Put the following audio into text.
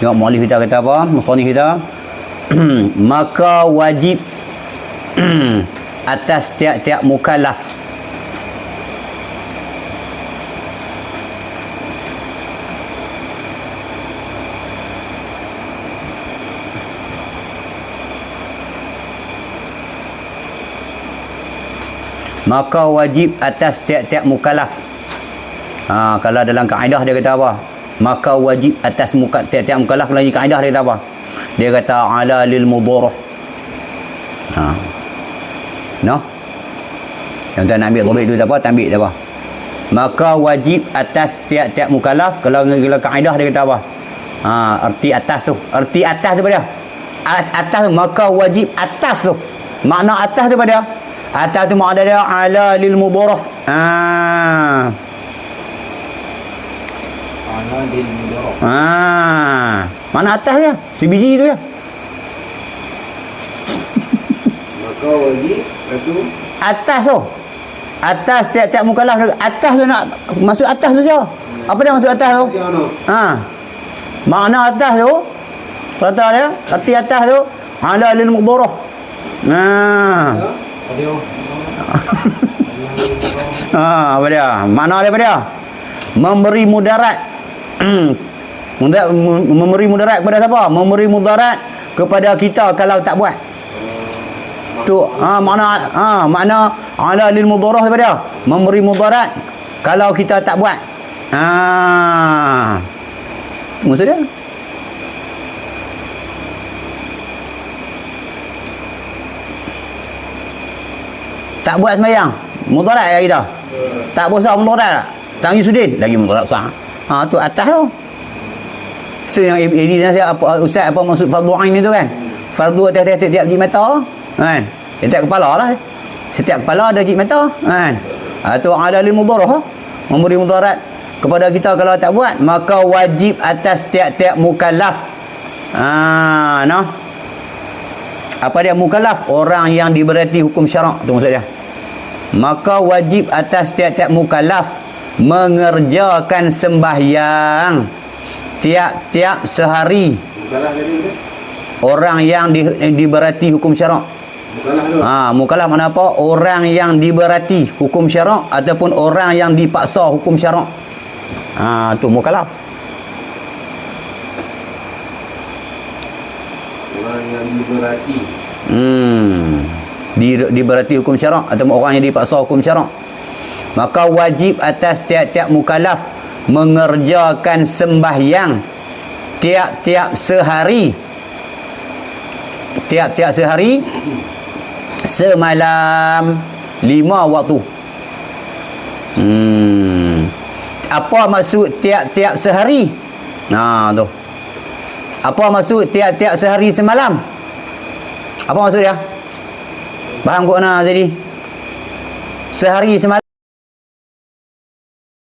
Tengok muallif kita kata apa? Musannif kita maka wajib atas tiap-tiap mukallaf maka wajib atas tiap-tiap mukallaf. Kalau dalam kaedah dia kata apa? Maka wajib atas tiap-tiap mukallaf. Dalam kaedah dia kata apa? Dia kata ala lil mudarah. No? Yang tuan ambil dhabit tu apa? Tambik apa? Maka wajib atas tiap-tiap mukallaf. Kalau kaedah dia kata apa? Arti atas tu. Arti atas tu pada atas tu, maka wajib atas tu. Makna atas tu pada atas tu makna dia ala lil mudarah. Ala lil mudarah. Mana atas dia? Sebiji tu ya. Maka wajib itu Atas tu. Atas tiap-tiap mukallaf. Atas tu nak masuk atas tu siapa? Apa dia masuk atas tu? Makna atas tu kata dia, arti atas tu ala lil mudarah. Apa dia? Makna dia apa dia? Memberi mudarat. Memberi mudarat kepada siapa? Memberi mudarat kepada kita kalau tak buat. Tu makna ala lil mudarah apa dia? Memberi mudarat kalau kita tak buat. Maksud dia? Tak buat sembahyang, mudarat kat kita. Tak puasa, mudarat. Tak pergi sudin, lagi mudarat besar. Tu atas tu. So yang ini nasihat apa ustaz apa maksud fardu ain itu kan? Fardu atas tiap jik mata kan? Setiap kepala lah. Setiap kepala ada jik mata kan? Tu ala lil mudarah, memberi mudarat kepada kita kalau tak buat, maka wajib atas tiap-tiap mukallaf. Apa dia mukallaf? Orang yang diberati hukum syarak, tu maksud dia. Maka wajib atas tiap-tiap mukallaf mengerjakan sembahyang tiap-tiap sehari. Orang yang diberati hukum syarak. Mukallaf mana apa? Orang yang diberati hukum syarak ataupun orang yang dipaksa hukum syarak. Tu mukallaf. orang yang diberati. Diberati hukum syarak atau orang yang dipaksa hukum syarak. Maka wajib atas tiap-tiap mukallaf mengerjakan sembahyang tiap-tiap sehari. Tiap-tiap sehari semalam 5 waktu. Apa maksud tiap-tiap sehari? Tu. Apa maksud tiap-tiap sehari semalam? Apa maksud dia? Faham kok nak jadi? Sehari semalam